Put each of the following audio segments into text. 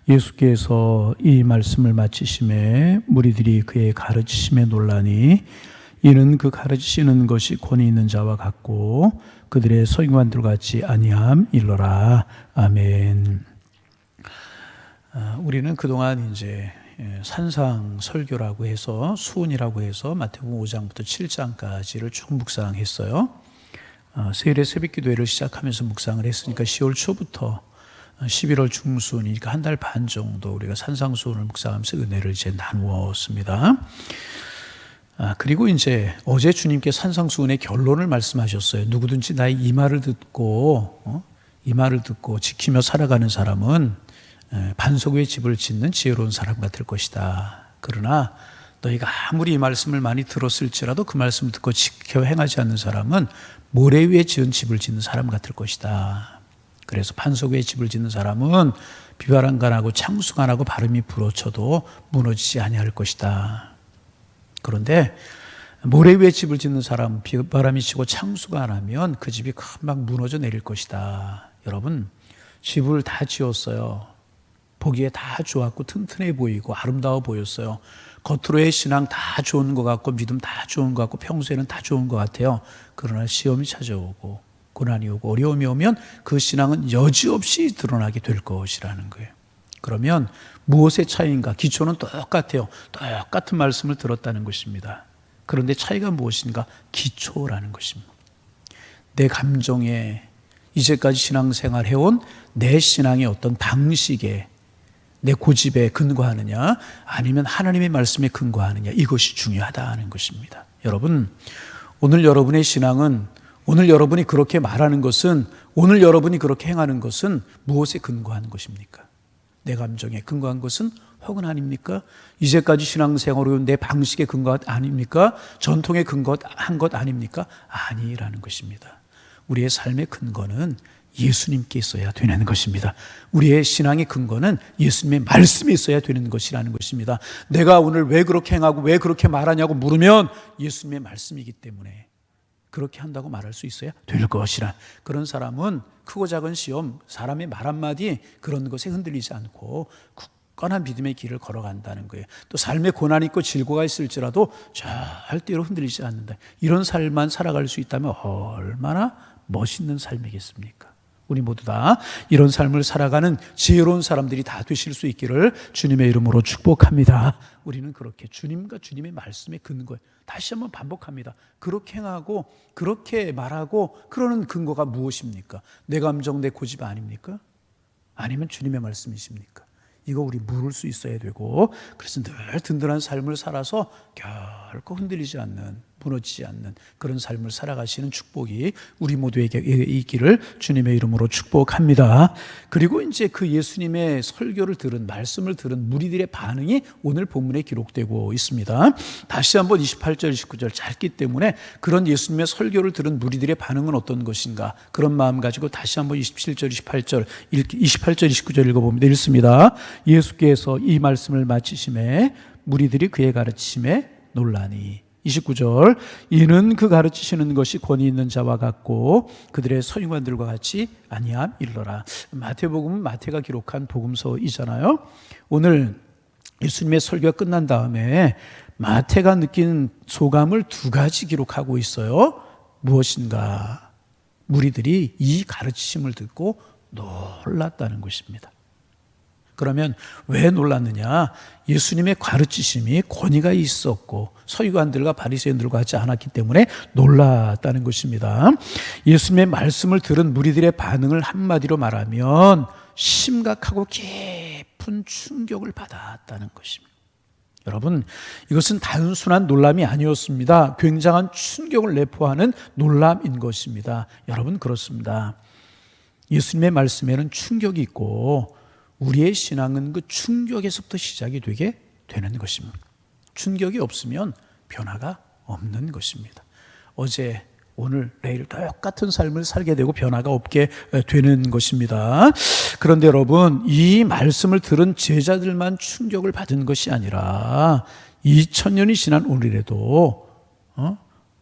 예수께서 이 말씀을 마치심에 무리들이 그의 가르치심에 놀라니 이는 그 가르치시는 것이 권위 있는 자와 같고 그들의 서기관들과 같이 아니함 일러라. 아멘. 우리는 그동안 이제 산상 설교라고 해서 수훈이라고 해서 마태복음 5장부터 7장까지를 쭉 묵상했어요. 세일의 새벽기도회를 시작하면서 묵상을 했으니까 10월 초부터 11월 중순이니까 한 달 반 정도 우리가 산상수훈을 묵상하면서 은혜를 이제 나누었습니다. 그리고 이제 어제 주님께 산상수훈의 결론을 말씀하셨어요. 누구든지 나의 이 말을 듣고 지키며 살아가는 사람은 반석 위에 집을 짓는 지혜로운 사람 같을 것이다. 그러나 너희가 아무리 이 말씀을 많이 들었을지라도 그 말씀을 듣고 지켜 행하지 않는 사람은 모래 위에 지은 집을 짓는 사람 같을 것이다. 그래서 반석 위에 집을 짓는 사람은 비바람 가나고 창수가 나고 바람이 불어쳐도 무너지지 아니할 것이다. 그런데 모래 위에 집을 짓는 사람, 비바람이 치고 창수가 나면 그 집이 금방 무너져 내릴 것이다. 여러분, 집을 다 지었어요. 보기에 다 좋았고 튼튼해 보이고 아름다워 보였어요. 겉으로의 신앙 다 좋은 것 같고 믿음 다 좋은 것 같고 평소에는 다 좋은 것 같아요. 그러나 시험이 찾아오고 고난이 오고 어려움이 오면 그 신앙은 여지없이 드러나게 될 것이라는 거예요. 그러면 무엇의 차이인가? 기초는 똑같아요. 똑같은 말씀을 들었다는 것입니다. 그런데 차이가 무엇인가? 기초라는 것입니다. 내 감정에 이제까지 신앙생활 해온 내 신앙의 어떤 방식에 내 고집에 근거하느냐 아니면 하나님의 말씀에 근거하느냐 이것이 중요하다는 것입니다. 여러분, 오늘 여러분의 신앙은 오늘 여러분이 그렇게 말하는 것은 오늘 여러분이 그렇게 행하는 것은 무엇에 근거하는 것입니까? 내 감정에 근거한 것은 혹은 아닙니까? 이제까지 신앙생활로 내 방식에 근거한 아닙니까? 전통에 근거한 것 아닙니까? 아니라는 것입니다. 우리의 삶의 근거는 예수님께 있어야 되는 것입니다. 우리의 신앙의 근거는 예수님의 말씀에 있어야 되는 것이라는 것입니다. 내가 오늘 왜 그렇게 행하고 왜 그렇게 말하냐고 물으면 예수님의 말씀이기 때문에 그렇게 한다고 말할 수 있어야 될 것이라. 그런 사람은 크고 작은 시험, 사람의 말 한마디 그런 것에 흔들리지 않고 굳건한 믿음의 길을 걸어간다는 거예요. 또 삶에 고난이 있고 질고가 있을지라도 절대로 흔들리지 않는다. 이런 삶만 살아갈 수 있다면 얼마나 멋있는 삶이겠습니까? 우리 모두 다 이런 삶을 살아가는 지혜로운 사람들이 다 되실 수 있기를 주님의 이름으로 축복합니다. 우리는 그렇게 주님과 주님의 말씀에 근거해 다시 한번 반복합니다. 그렇게 행하고 그렇게 말하고 그러는 근거가 무엇입니까? 내 감정, 내 고집 아닙니까? 아니면 주님의 말씀이십니까? 이거 우리 물을 수 있어야 되고 그래서 늘 든든한 삶을 살아서 결코 흔들리지 않는 무너지지 않는 그런 삶을 살아가시는 축복이 우리 모두에게 있기를 주님의 이름으로 축복합니다. 그리고 이제 그 예수님의 설교를 들은 말씀을 들은 무리들의 반응이 오늘 본문에 기록되고 있습니다. 다시 한번 28절 29절 짧기 때문에 그런 예수님의 설교를 들은 무리들의 반응은 어떤 것인가 그런 마음 가지고 다시 한번 27절 28절 29절 읽어봅니다. 읽습니다. 예수께서 이 말씀을 마치심에 무리들이 그의 가르치심에 놀라니 29절 이는 그 가르치시는 것이 권위 있는 자와 같고 그들의 서기관들과 같이 아니함 일러라. 마태복음은 마태가 기록한 복음서이잖아요. 오늘 예수님의 설교가 끝난 다음에 마태가 느낀 소감을 두 가지 기록하고 있어요. 무엇인가? 무리들이 이 가르치심을 듣고 놀랐다는 것입니다. 그러면 왜 놀랐느냐? 예수님의 가르치심이 권위가 있었고 서기관들과 바리새인들과 같지 않았기 때문에 놀랐다는 것입니다. 예수님의 말씀을 들은 무리들의 반응을 한마디로 말하면 심각하고 깊은 충격을 받았다는 것입니다. 여러분, 이것은 단순한 놀람이 아니었습니다. 굉장한 충격을 내포하는 놀람인 것입니다. 여러분, 그렇습니다. 예수님의 말씀에는 충격이 있고 우리의 신앙은 그 충격에서부터 시작이 되게 되는 것입니다. 충격이 없으면 변화가 없는 것입니다. 어제, 오늘, 내일 똑같은 삶을 살게 되고 변화가 없게 되는 것입니다. 그런데 여러분, 이 말씀을 들은 제자들만 충격을 받은 것이 아니라 2000년이 지난 오늘에도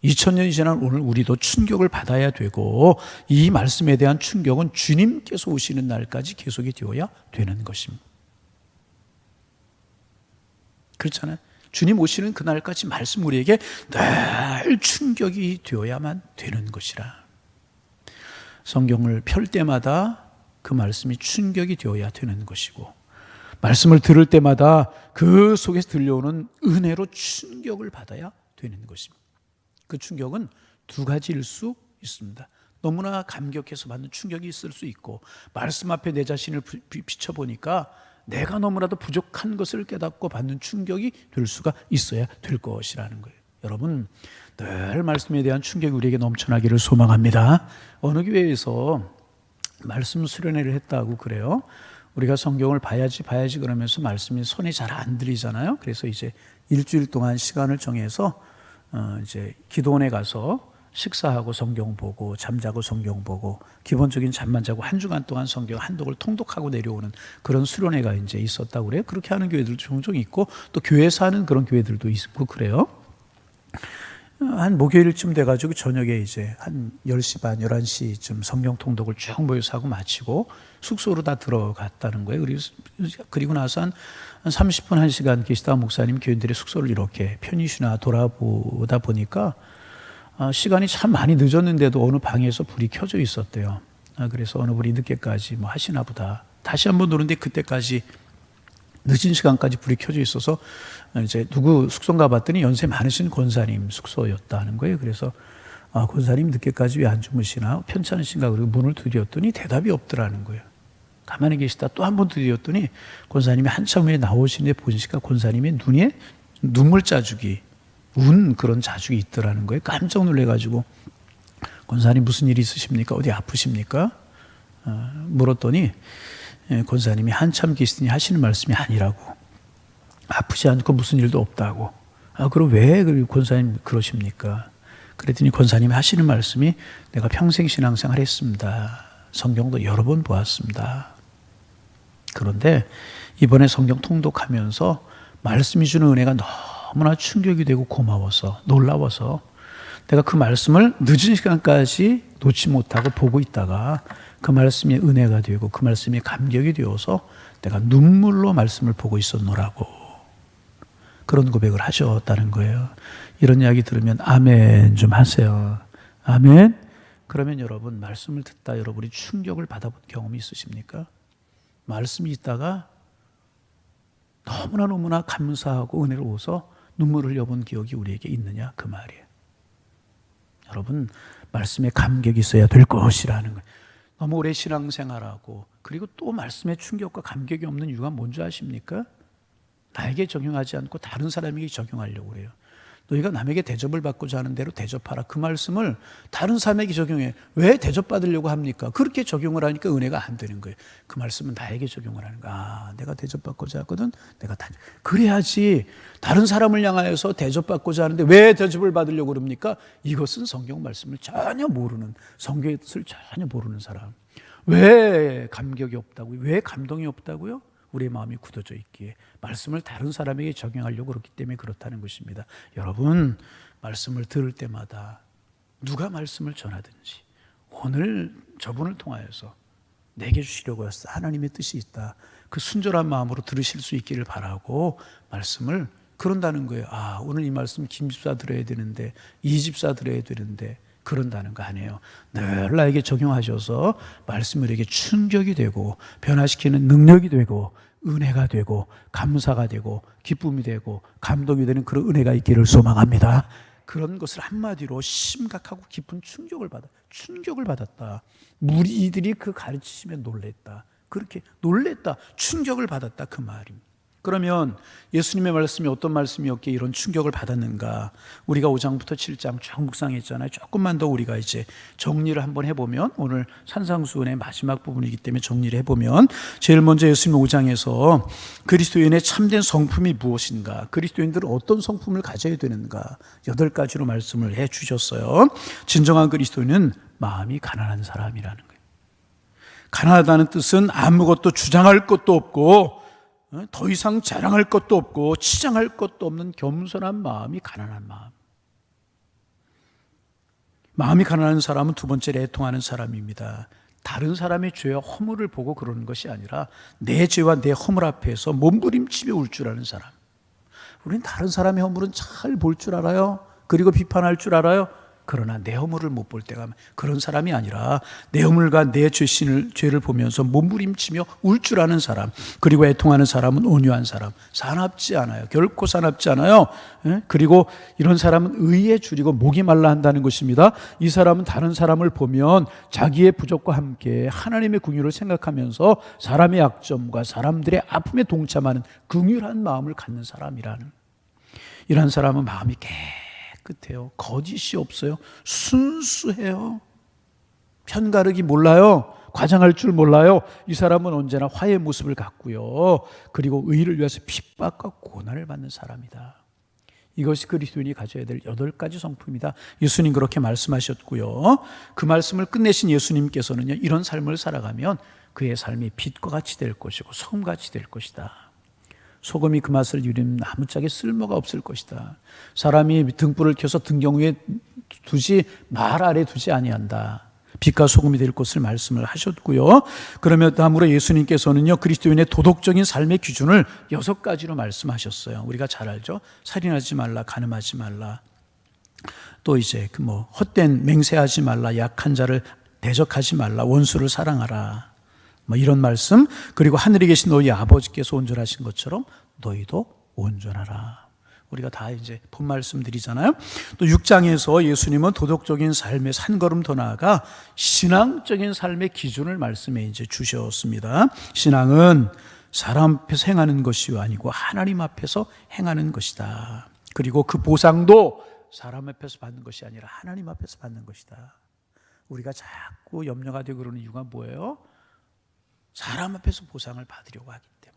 2000년이 지난 오늘 우리도 충격을 받아야 되고 이 말씀에 대한 충격은 주님께서 오시는 날까지 계속이 되어야 되는 것입니다. 그렇잖아요. 주님 오시는 그날까지 말씀 우리에게 늘 충격이 되어야만 되는 것이라. 성경을 펼 때마다 그 말씀이 충격이 되어야 되는 것이고, 말씀을 들을 때마다 그 속에서 들려오는 은혜로 충격을 받아야 되는 것입니다. 그 충격은 두 가지일 수 있습니다. 너무나 감격해서 받는 충격이 있을 수 있고, 말씀 앞에 내 자신을 비춰보니까 내가 너무나도 부족한 것을 깨닫고 받는 충격이 될 수가 있어야 될 것이라는 거예요. 여러분, 늘 말씀에 대한 충격이 우리에게 넘쳐나기를 소망합니다. 어느 교회에서 말씀 수련회를 했다고 그래요. 우리가 성경을 봐야지 그러면서 말씀이 손에 잘 안 들리잖아요. 그래서 이제 일주일 동안 시간을 정해서 이제 기도원에 가서 식사하고 성경 보고 잠자고 성경 보고 기본적인 잠만 자고 한 주간 동안 성경 한독을 통독하고 내려오는 그런 수련회가 이제 있었다고 그래요. 그렇게 하는 교회들도 종종 있고 또 교회에서 하는 그런 교회들도 있고 그래요. 한 목요일쯤 돼가지고 저녁에 이제 한 10시 반, 11시쯤 성경 통독을 쭉 모여서 하고 마치고 숙소로 다 들어갔다는 거예요. 그리고 나서 한 30분, 1시간 계시다가 목사님 교인들의 숙소를 이렇게 편히 쉬나 돌아보다 보니까 시간이 참 많이 늦었는데도 어느 방에서 불이 켜져 있었대요. 그래서 어느 분이 늦게까지 뭐 하시나 보다. 다시 한번 노는데 그때까지 늦은 시간까지 불이 켜져 있어서 이제 누구 숙소인가 봤더니 연세 많으신 권사님 숙소였다는 거예요. 그래서 권사님 늦게까지 왜 안 주무시나 편찮으신가 그리고 문을 두드렸더니 대답이 없더라는 거예요. 가만히 계시다 또 한 번 두드렸더니 권사님이 한참 후에 나오시는데 보니까 권사님의 눈에 눈물 자국이 운 그런 자국이 있더라는 거예요. 깜짝 놀래가지고 권사님 무슨 일이 있으십니까? 어디 아프십니까? 물었더니 권사님이 한참 계시더니 하시는 말씀이 아니라고. 아프지 않고 무슨 일도 없다고. 그럼 왜 권사님 그러십니까? 그랬더니 권사님이 하시는 말씀이 내가 평생 신앙생활 했습니다. 성경도 여러 번 보았습니다. 그런데 이번에 성경 통독하면서 말씀이 주는 은혜가 너무나 충격이 되고 고마워서 놀라워서 내가 그 말씀을 늦은 시간까지 놓지 못하고 보고 있다가 그 말씀이 은혜가 되고 그 말씀이 감격이 되어서 내가 눈물로 말씀을 보고 있었노라고 그런 고백을 하셨다는 거예요. 이런 이야기 들으면 아멘 좀 하세요. 아멘. 그러면 여러분 말씀을 듣다 여러분이 충격을 받아본 경험이 있으십니까? 말씀이 있다가 너무나 감사하고 은혜로워서 눈물을 흘려본 기억이 우리에게 있느냐 그 말이에요. 여러분 말씀에 감격이 있어야 될 것이라는 거예요. 너무 오래 신앙생활하고 그리고 또 말씀에 충격과 감격이 없는 이유가 뭔지 아십니까? 나에게 적용하지 않고 다른 사람에게 적용하려고 그래요. 너희가 남에게 대접을 받고자 하는 대로 대접하라. 그 말씀을 다른 사람에게 적용해. 왜 대접받으려고 합니까? 그렇게 적용을 하니까 은혜가 안 되는 거예요. 그 말씀은 나에게 적용을 하는 거야. 내가 대접받고자 하거든. 그래야지. 다른 사람을 향하여서 대접받고자 하는데 왜 대접을 받으려고 그럽니까? 이것은 성경 말씀을 전혀 모르는, 성경의 뜻을 전혀 모르는 사람. 왜 감격이 없다고요? 왜 감동이 없다고요? 우리의 마음이 굳어져 있기에 말씀을 다른 사람에게 적용하려고 그렇기 때문에 그렇다는 것입니다. 여러분 말씀을 들을 때마다 누가 말씀을 전하든지 오늘 저분을 통하여서 내게 주시려고 했어. 하나님의 뜻이 있다. 그 순전한 마음으로 들으실 수 있기를 바라고 말씀을 그런다는 거예요. 오늘 이 말씀 김 집사 들어야 되는데 이 집사 들어야 되는데 그런다는 거 아니에요. 늘 나에게 적용하셔서 말씀이 우리에게 충격이 되고 변화시키는 능력이 되고 은혜가 되고 감사가 되고 기쁨이 되고 감동이 되는 그런 은혜가 있기를 소망합니다. 그런 것을 한마디로 심각하고 깊은 충격을 받았다. 무리들이 그 가르치심에 놀랬다. 그렇게 놀랬다. 충격을 받았다. 그 말입니다. 그러면 예수님의 말씀이 어떤 말씀이었기에 이런 충격을 받았는가? 우리가 5장부터 7장 쭉 묵상했잖아요. 조금만 더 우리가 이제 정리를 한번 해보면 오늘 산상수훈의 마지막 부분이기 때문에 정리를 해보면 제일 먼저 예수님 5장에서 그리스도인의 참된 성품이 무엇인가? 그리스도인들은 어떤 성품을 가져야 되는가? 8가지로 말씀을 해 주셨어요. 진정한 그리스도인은 마음이 가난한 사람이라는 거예요. 가난하다는 뜻은 아무것도 주장할 것도 없고 더 이상 자랑할 것도 없고 치장할 것도 없는 겸손한 마음이 가난한 마음. 마음이 가난한 사람은 두 번째 애통하는 사람입니다. 다른 사람의 죄와 허물을 보고 그러는 것이 아니라 내 죄와 내 허물 앞에서 몸부림치며 울 줄 아는 사람. 우리는 다른 사람의 허물은 잘 볼 줄 알아요. 그리고 비판할 줄 알아요. 그러나 내 허물을 못 볼 때가 그런 사람이 아니라 내 허물과 내 죄를 보면서 몸부림치며 울 줄 아는 사람, 그리고 애통하는 사람은 온유한 사람, 사납지 않아요. 결코 사납지 않아요. 그리고 이런 사람은 의에 줄이고 목이 말라 한다는 것입니다. 이 사람은 다른 사람을 보면 자기의 부족과 함께 하나님의 긍휼을 생각하면서 사람의 약점과 사람들의 아픔에 동참하는 긍휼한 마음을 갖는 사람이라는, 이런 사람은 마음이 깨끗해요. 거짓이 없어요. 순수해요. 편가르기 몰라요. 과장할 줄 몰라요. 이 사람은 언제나 화해의 모습을 갖고요. 그리고 의를 위해서 핍박과 고난을 받는 사람이다. 이것이 그리스도인이 가져야 될 8가지 성품이다. 예수님 그렇게 말씀하셨고요. 그 말씀을 끝내신 예수님께서는요, 이런 삶을 살아가면 그의 삶이 빛과 같이 될 것이고 소금같이 될 것이다. 소금이 그 맛을 유리면 아무짝에 쓸모가 없을 것이다. 사람이 등불을 켜서 등경 위에 두지 말 아래 두지 아니한다. 빛과 소금이 될 것을 말씀을 하셨고요. 그러면 다음으로 예수님께서는요, 그리스도인의 도덕적인 삶의 기준을 6가지로 말씀하셨어요. 우리가 잘 알죠. 살인하지 말라, 간음하지 말라, 또 이제 헛된 맹세하지 말라, 약한 자를 대적하지 말라, 원수를 사랑하라, 이런 말씀. 그리고 하늘에 계신 너희 아버지께서 온전하신 것처럼 너희도 온전하라. 우리가 다 이제 본 말씀들이잖아요. 또 6장에서 예수님은 도덕적인 삶의 한 걸음 더 나아가 신앙적인 삶의 기준을 말씀해 이제 주셨습니다. 신앙은 사람 앞에서 행하는 것이 아니고 하나님 앞에서 행하는 것이다. 그리고 그 보상도 사람 앞에서 받는 것이 아니라 하나님 앞에서 받는 것이다. 우리가 자꾸 염려가 되고 그러는 이유가 뭐예요? 사람 앞에서 보상을 받으려고 하기 때문에.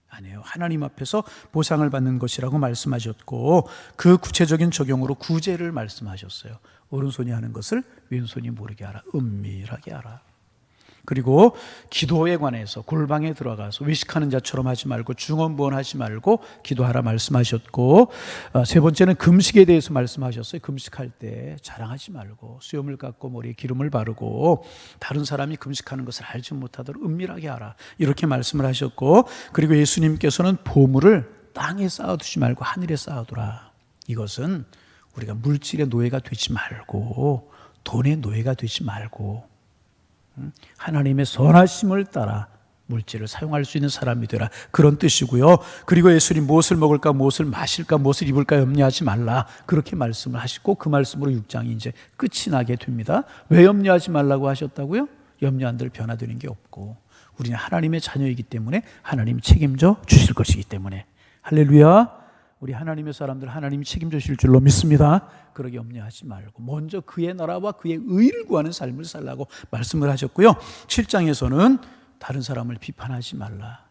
아니에요. 하나님 앞에서 보상을 받는 것이라고 말씀하셨고, 그 구체적인 적용으로 구제를 말씀하셨어요. 오른손이 하는 것을 왼손이 모르게 하라. 은밀하게 하라. 그리고 기도에 관해서 골방에 들어가서 외식하는 자처럼 하지 말고 중언부언하지 말고 기도하라 말씀하셨고, 세 번째는 금식에 대해서 말씀하셨어요. 금식할 때 자랑하지 말고 수염을 깎고 머리에 기름을 바르고 다른 사람이 금식하는 것을 알지 못하도록 은밀하게 하라, 이렇게 말씀을 하셨고, 그리고 예수님께서는 보물을 땅에 쌓아두지 말고 하늘에 쌓아두라. 이것은 우리가 물질의 노예가 되지 말고 돈의 노예가 되지 말고 하나님의 선하심을 따라 물질을 사용할 수 있는 사람이 되라, 그런 뜻이고요. 그리고 예수님 무엇을 먹을까, 무엇을 마실까, 무엇을 입을까 염려하지 말라, 그렇게 말씀을 하시고, 그 말씀으로 6장이 이제 끝이 나게 됩니다. 왜 염려하지 말라고 하셨다고요? 염려한들 변화되는 게 없고, 우리는 하나님의 자녀이기 때문에 하나님이 책임져 주실 것이기 때문에. 할렐루야. 우리 하나님의 사람들 하나님이 책임져 주실 줄로 믿습니다. 그러게 염려하지 말고 먼저 그의 나라와 그의 의를 구하는 삶을 살라고 말씀을 하셨고요. 7장에서는 다른 사람을 비판하지 말라.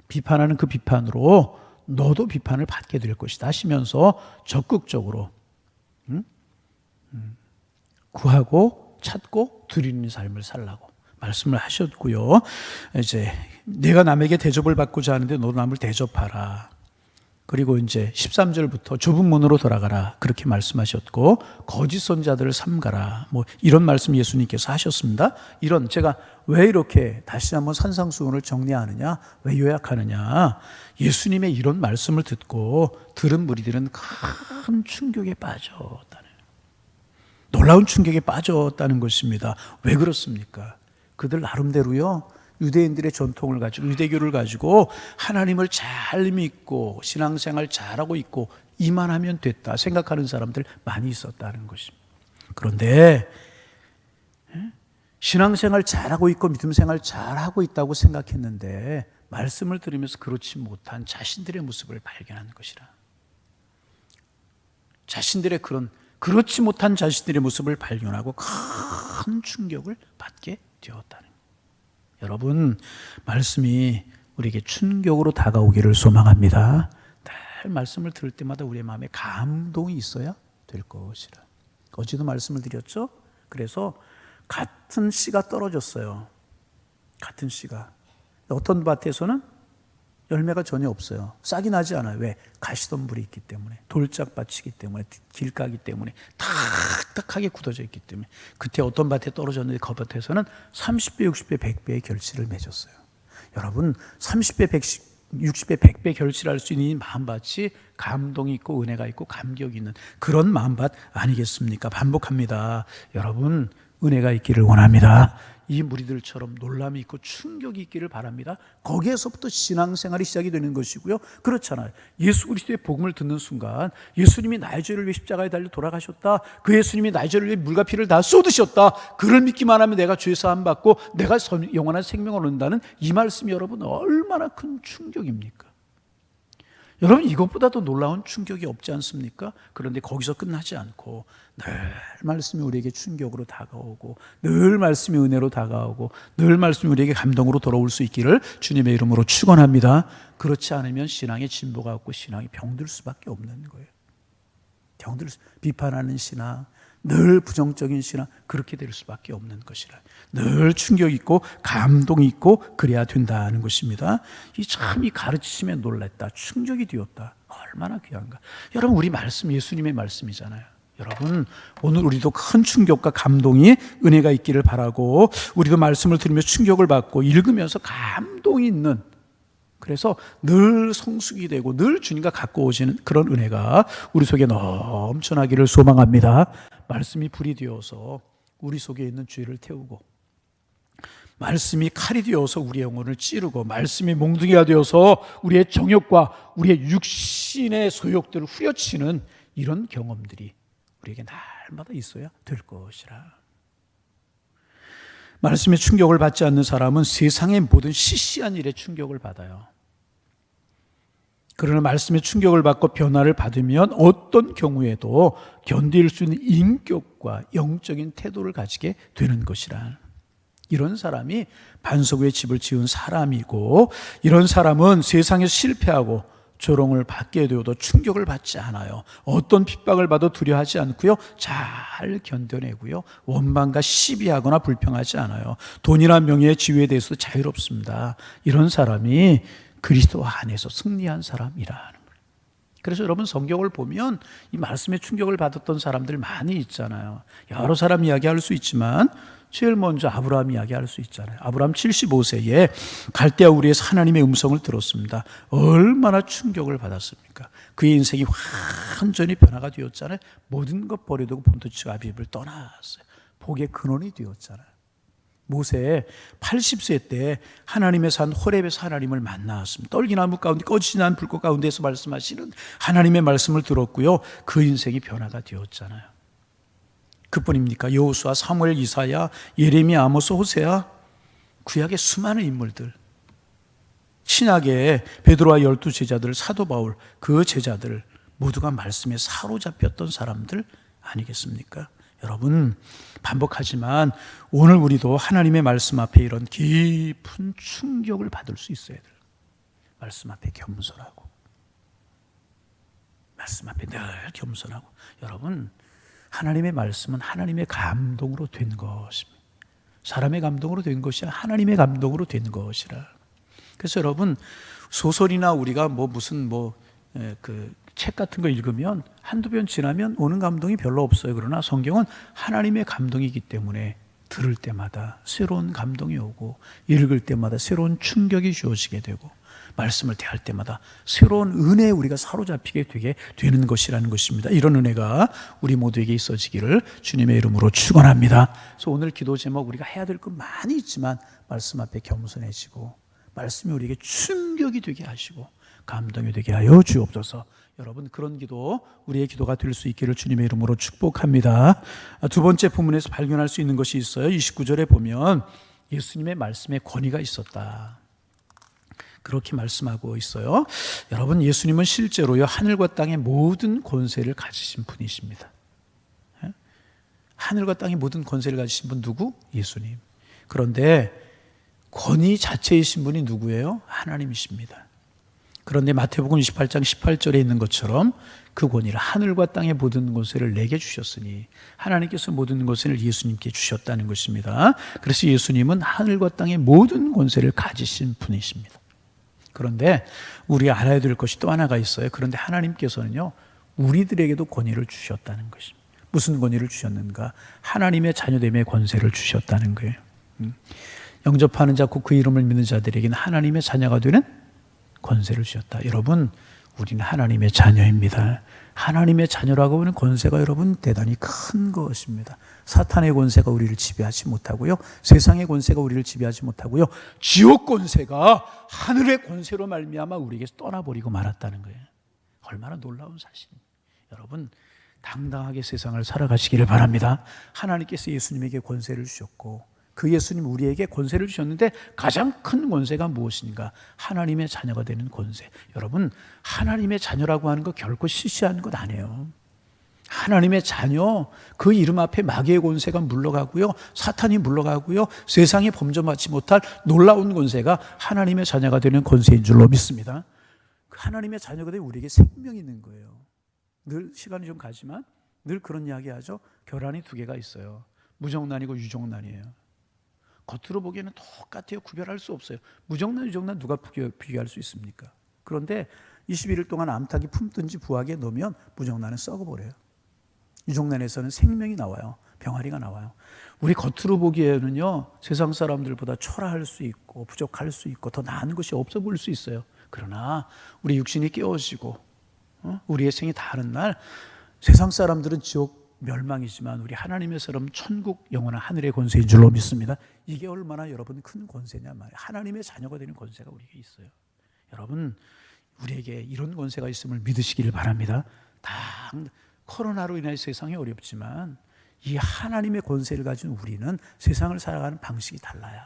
비판하는 그 비판으로 너도 비판을 받게 될 것이다 하시면서 적극적으로 구하고 찾고 드리는 삶을 살라고 말씀을 하셨고요. 이제 내가 남에게 대접을 받고자 하는데 너도 남을 대접하라. 그리고 이제 13절부터 좁은 문으로 돌아가라, 그렇게 말씀하셨고, 거짓 선자들을 삼가라, 이런 말씀 예수님께서 하셨습니다. 이런, 제가 왜 이렇게 다시 한번 산상수훈을 정리하느냐, 왜 요약하느냐, 예수님의 이런 말씀을 듣고 들은 무리들은 큰 충격에 빠졌다는, 놀라운 충격에 빠졌다는 것입니다. 왜 그렇습니까? 그들 나름대로요, 유대인들의 전통을 가지고, 유대교를 가지고 하나님을 잘 믿고 신앙생활 잘하고 있고 이만하면 됐다 생각하는 사람들 많이 있었다는 것입니다. 그런데 신앙생활 잘하고 있고 믿음생활 잘하고 있다고 생각했는데 말씀을 들으면서 그렇지 못한 자신들의 모습을 발견하는 것이라. 자신들의 그렇지 못한 자신들의 모습을 발견하고 큰 충격을 받게 되었다는. 여러분, 말씀이 우리에게 충격으로 다가오기를 소망합니다. 늘 말씀을 들을 때마다 우리의 마음에 감동이 있어야 될 것이라. 어제도 말씀을 드렸죠? 그래서 같은 씨가 떨어졌어요. 같은 씨가. 어떤 밭에서는 열매가 전혀 없어요. 싹이 나지 않아요. 왜? 가시덤불이 있기 때문에, 돌짝밭이기 때문에, 길가기 때문에, 탁탁하게 굳어져 있기 때문에. 그때 어떤 밭에 떨어졌는데 그 밭에서는 30배, 60배, 100배의 결실을 맺었어요. 여러분, 30배, 60배, 100배 결실할 수 있는 이 마음밭이 감동이 있고 은혜가 있고 감격이 있는 그런 마음밭 아니겠습니까? 반복합니다. 여러분, 은혜가 있기를 원합니다. 이 무리들처럼 놀람이 있고 충격이 있기를 바랍니다. 거기에서부터 신앙생활이 시작이 되는 것이고요. 그렇잖아요. 예수 그리스도의 복음을 듣는 순간 예수님이 나의 죄를 위해 십자가에 달려 돌아가셨다. 그 예수님이 나의 죄를 위해 물과 피를 다 쏟으셨다. 그를 믿기만 하면 내가 죄 사함 받고 내가 영원한 생명을 얻는다는 이 말씀이 여러분 얼마나 큰 충격입니까? 여러분, 이것보다도 놀라운 충격이 없지 않습니까? 그런데 거기서 끝나지 않고 늘 말씀이 우리에게 충격으로 다가오고 늘 말씀이 은혜로 다가오고 늘 말씀이 우리에게 감동으로 돌아올 수 있기를 주님의 이름으로 축원합니다. 그렇지 않으면 신앙의 진보가 없고 신앙이 병들 수밖에 없는 거예요. 비판하는 신앙, 늘 부정적인 신앙, 그렇게 될 수밖에 없는 것이라. 늘 충격이 있고 감동이 있고 그래야 된다는 것입니다. 이 가르치심에 놀랐다, 충격이 되었다, 얼마나 귀한가. 여러분, 우리 말씀 예수님의 말씀이잖아요. 여러분, 오늘 우리도 큰 충격과 감동이 은혜가 있기를 바라고, 우리도 말씀을 들으며 충격을 받고 읽으면서 감동이 있는, 그래서 늘 성숙이 되고 늘 주님과 갖고 오시는 그런 은혜가 우리 속에 넘쳐나기를 소망합니다. 말씀이 불이 되어서 우리 속에 있는 죄를 태우고, 말씀이 칼이 되어서 우리의 영혼을 찌르고, 말씀이 몽둥이가 되어서 우리의 정욕과 우리의 육신의 소욕들을 후려치는 이런 경험들이 우리에게 날마다 있어야 될 것이라. 말씀의 충격을 받지 않는 사람은 세상의 모든 시시한 일에 충격을 받아요. 그러나 말씀의 충격을 받고 변화를 받으면 어떤 경우에도 견딜 수 있는 인격과 영적인 태도를 가지게 되는 것이라. 이런 사람이 반석 위에 집을 지은 사람이고, 이런 사람은 세상에서 실패하고 조롱을 받게 되어도 충격을 받지 않아요. 어떤 핍박을 받아도 두려워하지 않고요, 잘 견뎌내고요, 원망과 시비하거나 불평하지 않아요. 돈이나 명예의 지위에 대해서도 자유롭습니다. 이런 사람이 그리스도 안에서 승리한 사람이라는 거예요. 그래서 여러분, 성경을 보면 이 말씀에 충격을 받았던 사람들 많이 있잖아요. 여러 사람 이야기할 수 있지만 제일 먼저 아브라함 이야기할 수 있잖아요. 아브라함 75세에 갈대아 우리에서 하나님의 음성을 들었습니다. 얼마나 충격을 받았습니까? 그의 인생이 완전히 변화가 되었잖아요. 모든 것 버려두고 본토 아비집을 떠났어요. 복의 근원이 되었잖아요. 모세 80세 때 하나님의 산 호렙에서 하나님을 만나왔습니다. 떨기나무 가운데 꺼지지 않은 불꽃 가운데서 말씀하시는 하나님의 말씀을 들었고요, 그 인생이 변화가 되었잖아요. 그뿐입니까? 여호수아, 사무엘, 이사야, 예레미야, 아모스, 호세아, 구약의 수많은 인물들, 신약의 베드로와 12 제자들, 사도 바울, 그 제자들 모두가 말씀에 사로잡혔던 사람들 아니겠습니까? 여러분, 반복하지만 오늘 우리도 하나님의 말씀 앞에 이런 깊은 충격을 받을 수 있어야 돼요. 말씀 앞에 겸손하고, 말씀 앞에 늘 겸손하고. 여러분, 하나님의 말씀은 하나님의 감동으로 된 것입니다. 사람의 감동으로 된 것이 아니라 하나님의 감동으로 된 것이라. 그래서 여러분, 소설이나 우리가 무슨 책 같은 거 읽으면 한두 번 지나면 오는 감동이 별로 없어요. 그러나 성경은 하나님의 감동이기 때문에 들을 때마다 새로운 감동이 오고, 읽을 때마다 새로운 충격이 주어지게 되고, 말씀을 대할 때마다 새로운 은혜에 우리가 사로잡히게 되게 되는 것이라는 것입니다. 이런 은혜가 우리 모두에게 있어지기를 주님의 이름으로 축원합니다. 그래서 오늘 기도 제목, 우리가 해야 될 것 많이 있지만 말씀 앞에 겸손해지고, 말씀이 우리에게 충격이 되게 하시고 감동이 되게 하여 주옵소서. 여러분, 그런 기도, 우리의 기도가 될 수 있기를 주님의 이름으로 축복합니다. 두 번째 부문에서 발견할 수 있는 것이 있어요. 29절에 보면 예수님의 말씀에 권위가 있었다, 그렇게 말씀하고 있어요. 여러분, 예수님은 실제로요, 하늘과 땅의 모든 권세를 가지신 분이십니다. 하늘과 땅의 모든 권세를 가지신 분 누구? 예수님. 그런데 권위 자체이신 분이 누구예요? 하나님이십니다. 그런데 마태복음 28장 18절에 있는 것처럼 그 권위를, 하늘과 땅의 모든 권세를 내게 주셨으니, 하나님께서 모든 권세를 예수님께 주셨다는 것입니다. 그래서 예수님은 하늘과 땅의 모든 권세를 가지신 분이십니다. 그런데 우리가 알아야 될 것이 또 하나가 있어요. 그런데 하나님께서는요, 우리들에게도 권위를 주셨다는 것입니다. 무슨 권위를 주셨는가? 하나님의 자녀됨의 권세를 주셨다는 거예요. 영접하는 자 곧 그 이름을 믿는 자들에게는 하나님의 자녀가 되는 권세를 주셨다. 여러분, 우리는 하나님의 자녀입니다. 하나님의 자녀라고 하는 권세가 여러분 대단히 큰 것입니다. 사탄의 권세가 우리를 지배하지 못하고요. 세상의 권세가 우리를 지배하지 못하고요. 지옥 권세가 하늘의 권세로 말미암아 우리에게서 떠나버리고 말았다는 거예요. 얼마나 놀라운 사실입니다. 여러분, 당당하게 세상을 살아가시기를 바랍니다. 하나님께서 예수님에게 권세를 주셨고 그 예수님 우리에게 권세를 주셨는데 가장 큰 권세가 무엇인가? 하나님의 자녀가 되는 권세. 여러분, 하나님의 자녀라고 하는 거 결코 시시한 것 아니에요. 하나님의 자녀, 그 이름 앞에 마귀의 권세가 물러가고요, 사탄이 물러가고요, 세상이 범접하지 못할 놀라운 권세가 하나님의 자녀가 되는 권세인 줄로 믿습니다. 하나님의 자녀가 되면 우리에게 생명이 있는 거예요. 늘 시간이 좀 가지만 늘 그런 이야기 하죠. 결함이 두 개가 있어요. 무정란이고 유정란이에요. 겉으로 보기에는 똑같아요. 구별할 수 없어요. 무정란, 유정란 누가 비교할 수 있습니까? 그런데 21일 동안 암탉이 품든지 부하게 넣으면 무정란은 썩어버려요. 유정란에서는 생명이 나와요. 병아리가 나와요. 우리 겉으로 보기에는요, 세상 사람들보다 초라할 수 있고 부족할 수 있고 더 나은 것이 없어 보일 수 있어요. 그러나 우리 육신이 깨어지고 우리의 생이 다른 날 세상 사람들은 지옥 멸망이지만 우리 하나님의 사람 천국 영원한 하늘의 권세인 줄로 믿습니다. 이게 얼마나 여러분 큰 권세냐 말이에요. 하나님의 자녀가 되는 권세가 우리에게 있어요. 여러분, 우리에게 이런 권세가 있음을 믿으시기를 바랍니다. 코로나로 인해 세상이 어렵지만 이 하나님의 권세를 가진 우리는 세상을 살아가는 방식이 달라요.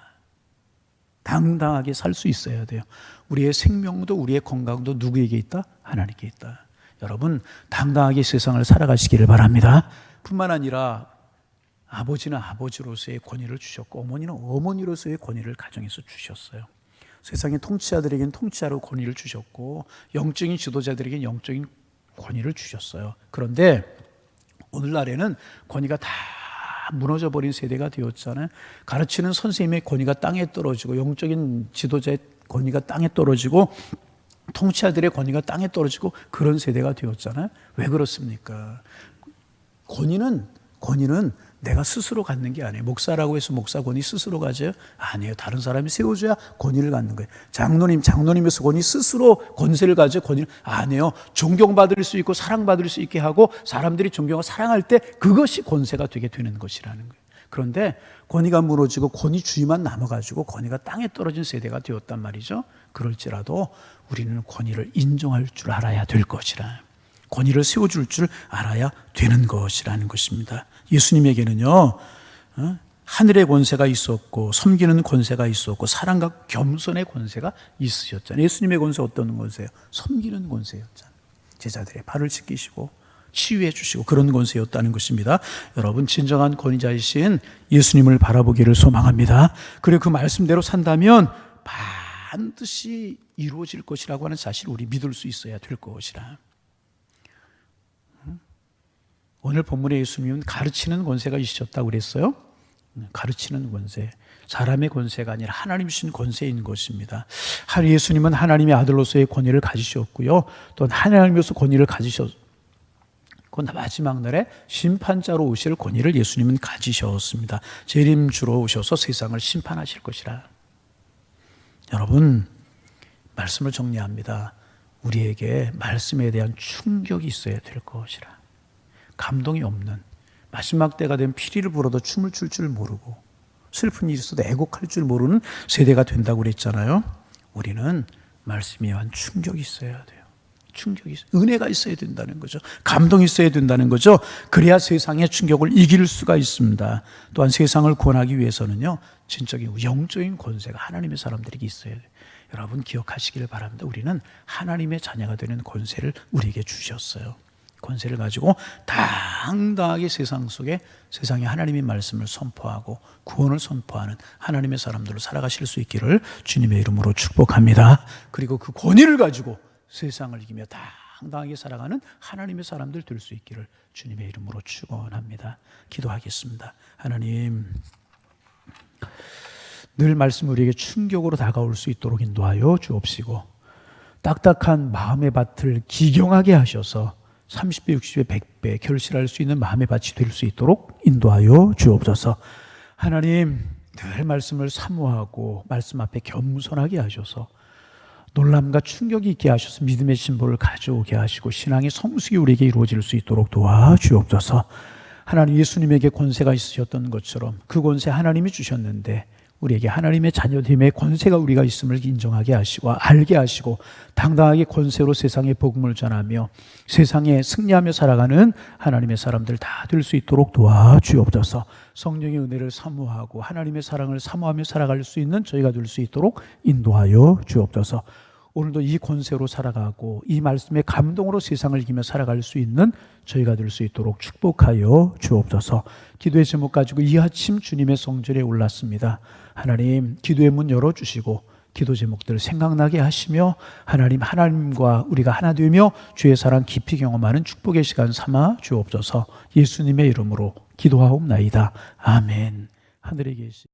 당당하게 살 수 있어야 돼요. 우리의 생명도 우리의 건강도 누구에게 있다? 하나님께 있다. 여러분, 당당하게 세상을 살아가시기를 바랍니다. 뿐만 아니라 아버지는 아버지로서의 권위를 주셨고 어머니는 어머니로서의 권위를 가정에서 주셨어요. 세상의 통치자들에게는 통치자로 권위를 주셨고 영적인 지도자들에게는 영적인 권위를 주셨어요. 그런데 오늘날에는 권위가 다 무너져 버린 세대가 되었잖아요. 가르치는 선생님의 권위가 땅에 떨어지고 영적인 지도자의 권위가 땅에 떨어지고 통치자들의 권위가 땅에 떨어지고 그런 세대가 되었잖아요. 왜 그렇습니까? 권위는 내가 스스로 갖는 게 아니에요. 목사라고 해서 목사 권위 스스로 가져요? 아니에요. 다른 사람이 세워줘야 권위를 갖는 거예요. 장로님에서 권위 스스로 권세를 가져요? 권위를 아니에요. 존경받을 수 있고 사랑받을 수 있게 하고 사람들이 존경하고 사랑할 때 그것이 권세가 되게 되는 것이라는 거예요. 그런데 권위가 무너지고 권위주의만 남아가지고 권위가 땅에 떨어진 세대가 되었단 말이죠. 그럴지라도 우리는 권위를 인정할 줄 알아야 될 것이라, 권위를 세워줄 줄 알아야 되는 것이라는 것입니다. 예수님에게는요, 하늘의 권세가 있었고 섬기는 권세가 있었고 사랑과 겸손의 권세가 있으셨잖아요. 예수님의 권세 어떤 권세예요? 섬기는 권세였잖아요. 제자들의 발을 씻기시고 치유해 주시고 그런 권세였다는 것입니다. 여러분, 진정한 권위자이신 예수님을 바라보기를 소망합니다. 그리고 그 말씀대로 산다면 반드시 이루어질 것이라고 하는 사실을 우리 믿을 수 있어야 될 것이라. 오늘 본문에 예수님은 가르치는 권세가 있으셨다고 그랬어요. 가르치는 권세, 사람의 권세가 아니라 하나님 주신 권세인 것입니다. 예수님은 하나님의 아들로서의 권위를 가지셨고요, 또 하나님으로서 권위를 가지셨고 마지막 날에 심판자로 오실 권위를 예수님은 가지셨습니다. 재림주로 오셔서 세상을 심판하실 것이라. 여러분, 말씀을 정리합니다. 우리에게 말씀에 대한 충격이 있어야 될 것이라. 감동이 없는, 마지막 때가 되면 피리를 불어도 춤을 출 줄 모르고 슬픈 일이 있어도 애곡할 줄 모르는 세대가 된다고 그랬잖아요. 우리는 말씀에 대한 충격이 있어야 돼요. 은혜가 있어야 된다는 거죠. 감동이 있어야 된다는 거죠. 그래야 세상의 충격을 이길 수가 있습니다. 또한 세상을 구원하기 위해서는요, 진적인 영적인 권세가 하나님의 사람들에게 있어야 돼요. 여러분 기억하시기를 바랍니다. 우리는 하나님의 자녀가 되는 권세를 우리에게 주셨어요. 권세를 가지고 당당하게 세상 속에 세상에 하나님의 말씀을 선포하고 구원을 선포하는 하나님의 사람들로 살아가실 수 있기를 주님의 이름으로 축복합니다. 그리고 그 권위를 가지고 세상을 이기며 당당하게 살아가는 하나님의 사람들 될 수 있기를 주님의 이름으로 축원합니다. 기도하겠습니다. 하나님, 늘 말씀 우리에게 충격으로 다가올 수 있도록 인도하여 주옵시고 딱딱한 마음의 밭을 기경하게 하셔서 30배, 60배, 100배 결실할 수 있는 마음의 밭이 될 수 있도록 인도하여 주옵소서. 하나님, 늘 말씀을 사모하고 말씀 앞에 겸손하게 하셔서 놀람과 충격이 있게 하셔서 믿음의 진보를 가져오게 하시고 신앙의 성숙이 우리에게 이루어질 수 있도록 도와주옵소서. 하나님, 예수님에게 권세가 있으셨던 것처럼 그 권세 하나님이 주셨는데 우리에게 하나님의 자녀됨의 권세가 우리가 있음을 인정하게 하시고 알게 하시고 당당하게 권세로 세상에 복음을 전하며 세상에 승리하며 살아가는 하나님의 사람들 다 될 수 있도록 도와주옵소서. 성령의 은혜를 사모하고 하나님의 사랑을 사모하며 살아갈 수 있는 저희가 될 수 있도록 인도하여 주옵소서. 오늘도 이 권세로 살아가고 이 말씀의 감동으로 세상을 이기며 살아갈 수 있는 저희가 될 수 있도록 축복하여 주옵소서. 기도의 제목 가지고 이 아침 주님의 성전에 올랐습니다. 하나님, 기도의 문 열어주시고 기도 제목들 생각나게 하시며 하나님과 우리가 하나 되며 주의 사랑 깊이 경험하는 축복의 시간 삼아 주옵소서. 예수님의 이름으로 기도하옵나이다. 아멘. 하늘에 계시